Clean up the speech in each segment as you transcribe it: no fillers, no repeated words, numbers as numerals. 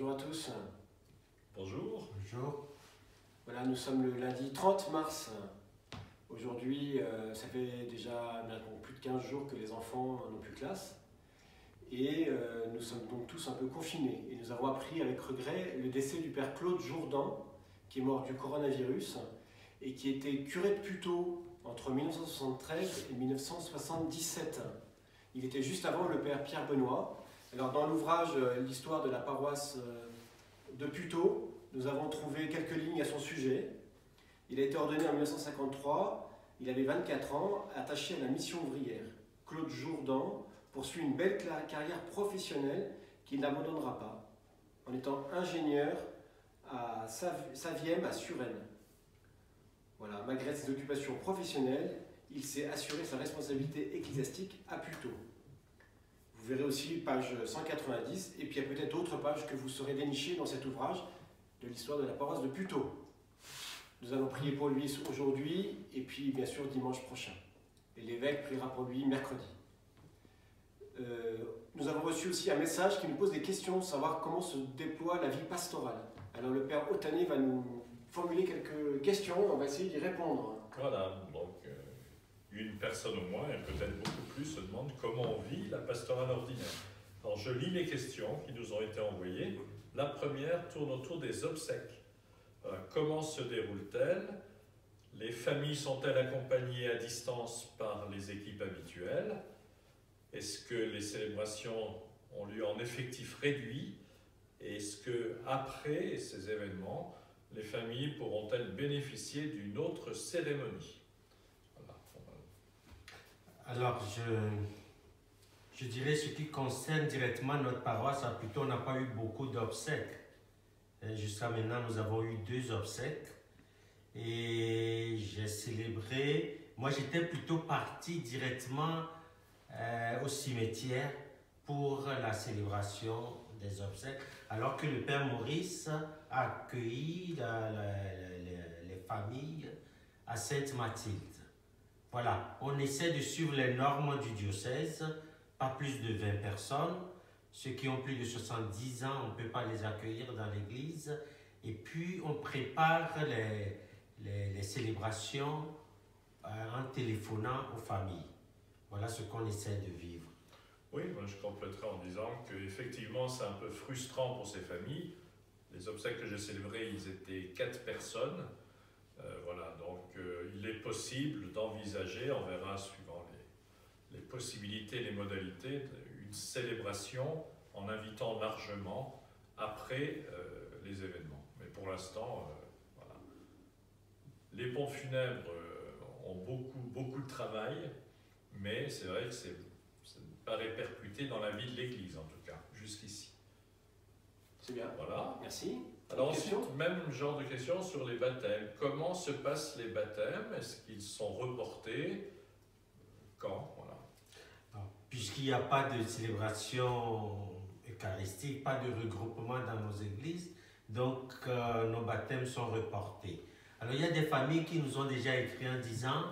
Bonjour à tous. Bonjour. Bonjour. Voilà, nous sommes le lundi 30 mars. Aujourd'hui, ça fait déjà plus de 15 jours que les enfants n'ont plus classe. Et nous sommes donc tous un peu confinés. Et nous avons appris avec regret le décès du père Claude Jourdan, qui est mort du coronavirus et qui était curé de Puteaux entre 1973 et 1977. Il était juste avant le père Pierre Benoît. Alors dans l'ouvrage L'histoire de la paroisse de Puteaux, nous avons trouvé quelques lignes à son sujet. Il a été ordonné en 1953, il avait 24 ans, attaché à la mission ouvrière. Claude Jourdan poursuit une belle carrière professionnelle qu'il n'abandonnera pas, en étant ingénieur à Saviem à Suresnes. Voilà, malgré ses occupations professionnelles, il s'est assuré sa responsabilité ecclésiastique à Puteaux. Vous verrez aussi page 190, et puis il y a peut-être d'autres pages que vous saurez dénicher dans cet ouvrage de l'histoire de la paroisse de Puteaux. Nous allons prier pour lui aujourd'hui, et puis bien sûr dimanche prochain. Et l'évêque priera pour lui mercredi. Nous avons reçu aussi un message qui nous pose des questions, savoir comment se déploie la vie pastorale. Alors le père Otané va nous formuler quelques questions, on va essayer d'y répondre. Voilà, donc une personne au moins, et peut-être beaucoup plus, se demande comment on vit la pastorale ordinaire. Alors je lis les questions qui nous ont été envoyées. La première tourne autour des obsèques. Comment se déroule-t-elle? Les familles sont-elles accompagnées à distance par les équipes habituelles? Est-ce que les célébrations ont lieu en effectif réduit? Est-ce que après ces événements, les familles pourront-elles bénéficier d'une autre cérémonie? Alors, je dirais ce qui concerne directement notre paroisse, plutôt on n'a pas eu beaucoup d'obsèques. Jusqu'à maintenant, nous avons eu 2 obsèques. Et j'ai célébré, moi j'étais plutôt parti directement au cimetière pour la célébration des obsèques, alors que le père Maurice a accueilli les familles à Sainte-Mathilde. Voilà, on essaie de suivre les normes du diocèse, pas plus de 20 personnes. Ceux qui ont plus de 70 ans, on ne peut pas les accueillir dans l'église. Et puis, on prépare les célébrations en téléphonant aux familles. Voilà ce qu'on essaie de vivre. Oui, moi je compléterai en disant qu'effectivement c'est un peu frustrant pour ces familles. Les obsèques que j'ai célébrées, ils étaient 4 personnes. Voilà, donc il est possible d'envisager, on verra suivant les possibilités, les modalités, une célébration en invitant largement après les événements. Mais pour l'instant, voilà. Les pompes funèbres ont beaucoup de travail, mais c'est vrai que ça n'est pas répercuté dans la vie de l'Église, en tout cas, jusqu'ici. C'est bien. Voilà. Merci. Alors ensuite, même genre de questions sur les baptêmes. Comment se passent les baptêmes? Est-ce qu'ils sont reportés? Quand? Voilà. Puisqu'il n'y a pas de célébration eucharistique, pas de regroupement dans nos églises, donc nos baptêmes sont reportés. Alors il y a des familles qui nous ont déjà écrit en disant,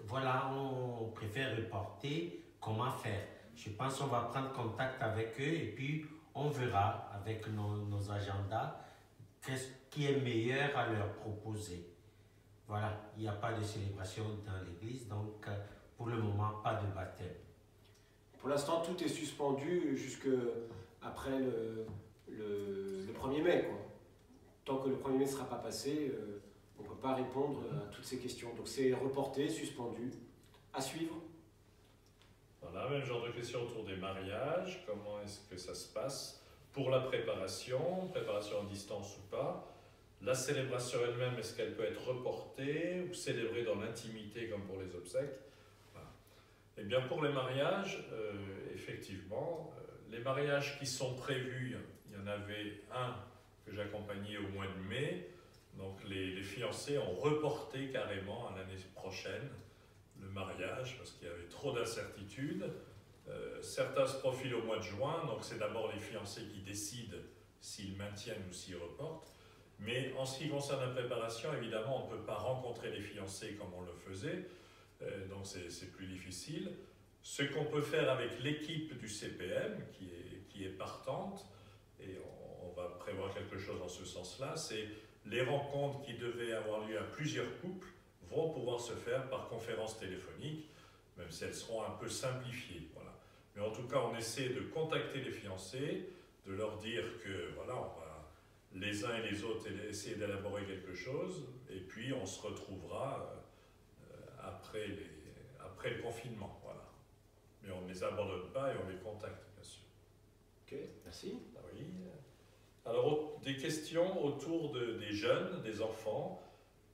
voilà, on préfère reporter, comment faire? Je pense qu'on va prendre contact avec eux et puis on verra avec nos agendas qu'est-ce qui est meilleur à leur proposer. Voilà, il n'y a pas de célébration dans l'église, donc pour le moment, pas de baptême. Pour l'instant, tout est suspendu jusqu'après le 1er mai, quoi. Tant que le 1er mai ne sera pas passé, on ne peut pas répondre à toutes ces questions. Donc c'est reporté, suspendu, à suivre. Voilà, même genre de questions autour des mariages. Comment est-ce que ça se passe pour la préparation à distance ou pas? La célébration elle-même, est-ce qu'elle peut être reportée ou célébrée dans l'intimité comme pour les obsèques? Voilà. Eh bien pour les mariages, effectivement, les mariages qui sont prévus, il y en avait un que j'accompagnais au mois de mai, donc les fiancés ont reporté carrément à l'année prochaine le mariage parce qu'il y avait trop d'incertitudes. Certains se profilent au mois de juin, donc c'est d'abord les fiancés qui décident s'ils maintiennent ou s'ils reportent. Mais en ce qui concerne la préparation, évidemment, on ne peut pas rencontrer les fiancés comme on le faisait, donc c'est plus difficile. Ce qu'on peut faire avec l'équipe du CPM, qui est partante, et on va quelque chose en ce sens-là, c'est les rencontres qui devaient avoir lieu à plusieurs couples vont pouvoir se faire par conférence téléphonique, même si elles seront un peu simplifiées. Voilà. Mais en tout cas, on essaie de contacter les fiancés, de leur dire que voilà, on va les uns et les autres essayer d'élaborer quelque chose, et puis on se retrouvera après le confinement. Voilà. Mais on ne les abandonne pas et on les contacte, bien sûr. Ok, merci. Ah oui. Alors, des questions autour des jeunes, des enfants.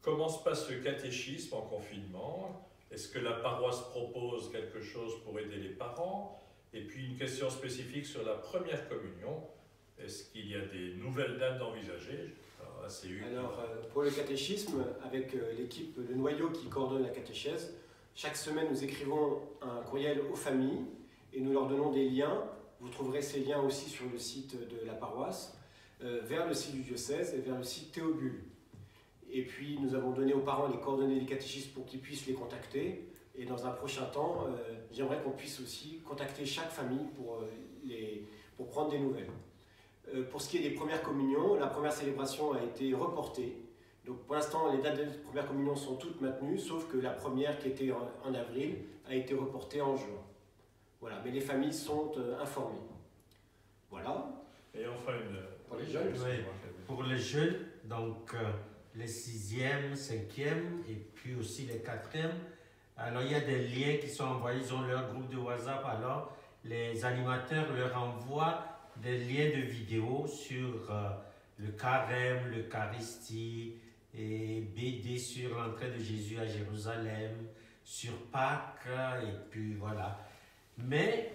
Comment se passe le catéchisme en confinement? Est-ce que la paroisse propose quelque chose pour aider les parents? Et puis une question spécifique sur la première communion. Est-ce qu'il y a des nouvelles dates envisagées? Alors, pour le catéchisme, avec l'équipe, le noyau qui coordonne la catéchèse, chaque semaine nous écrivons un courriel aux familles et nous leur donnons des liens. Vous trouverez ces liens aussi sur le site de la paroisse, vers le site du diocèse et vers le site Théobule. Et puis nous avons donné aux parents les coordonnées des catéchistes pour qu'ils puissent les contacter. Et dans un prochain temps, j'aimerais qu'on puisse aussi contacter chaque famille pour prendre des nouvelles. Pour ce qui est des premières communions, la première célébration a été reportée. Donc pour l'instant, les dates de première communion sont toutes maintenues, sauf que la première qui était en avril a été reportée en juin. Voilà, mais les familles sont informées. Voilà. Et enfin, pour les jeunes. Oui, pour les jeunes, donc les 6e, 5e et puis aussi les 4e. Alors il y a des liens qui sont envoyés, ils ont leur groupe de WhatsApp, alors les animateurs leur envoient des liens de vidéos sur le carême, l'Eucharistie, et BD sur l'entrée de Jésus à Jérusalem, sur Pâques, et puis voilà. Mais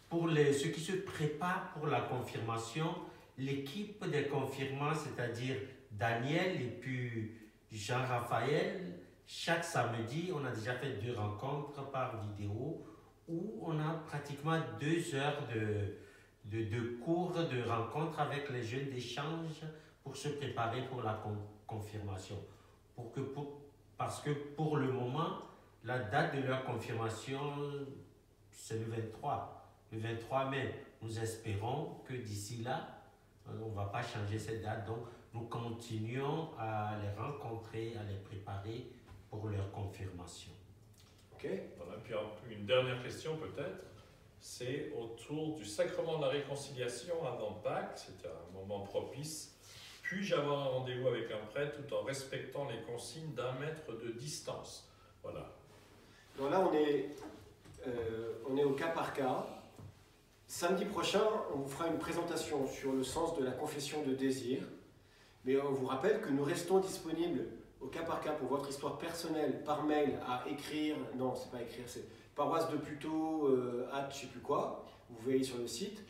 pour ceux qui se préparent pour la confirmation, l'équipe des confirmants, c'est-à-dire Daniel et puis Jean-Raphaël, chaque samedi, on a déjà fait 2 rencontres par vidéo où on a pratiquement 2 heures de cours, de rencontres avec les jeunes d'échange pour se préparer pour la confirmation. Parce que pour le moment, la date de leur confirmation, c'est le 23 mai. Nous espérons que d'ici là, on ne va pas changer cette date. Donc, nous continuons à les rencontrer, à les préparer pour leur confirmation. Ok. Voilà, puis une dernière question peut-être, c'est autour du sacrement de la réconciliation avant Pâques. C'est un moment propice. Puis-je avoir un rendez-vous avec un prêtre tout en respectant les consignes d'1 mètre de distance? Voilà. Donc là, on est au cas par cas. Samedi prochain, on vous fera une présentation sur le sens de la confession de désir. Mais on vous rappelle que nous restons disponibles au cas par cas pour votre histoire personnelle par mail à écrire. Non, c'est pas écrire, c'est paroisse de Puteaux, je sais plus quoi. Vous voyez sur le site.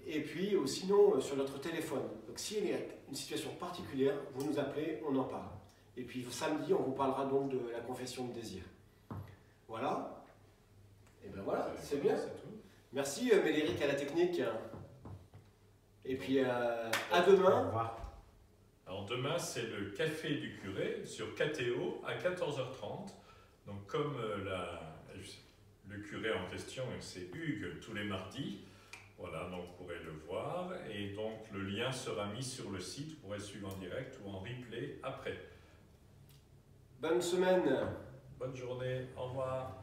Et puis sinon sur notre téléphone. Donc s'il y a une situation particulière, vous nous appelez, on en parle. Et puis samedi, on vous parlera donc de la confession de désir. Voilà. Et ben voilà, c'est bien. Merci Médéric à la technique. Et puis à demain. Au revoir. Alors demain, c'est le café du curé sur KTO à 14h30. Donc comme le curé en question, c'est Hugues tous les mardis. Voilà, donc vous pourrez le voir. Et donc le lien sera mis sur le site. Vous pourrez suivre en direct ou en replay après. Bonne semaine. Bonne journée. Au revoir.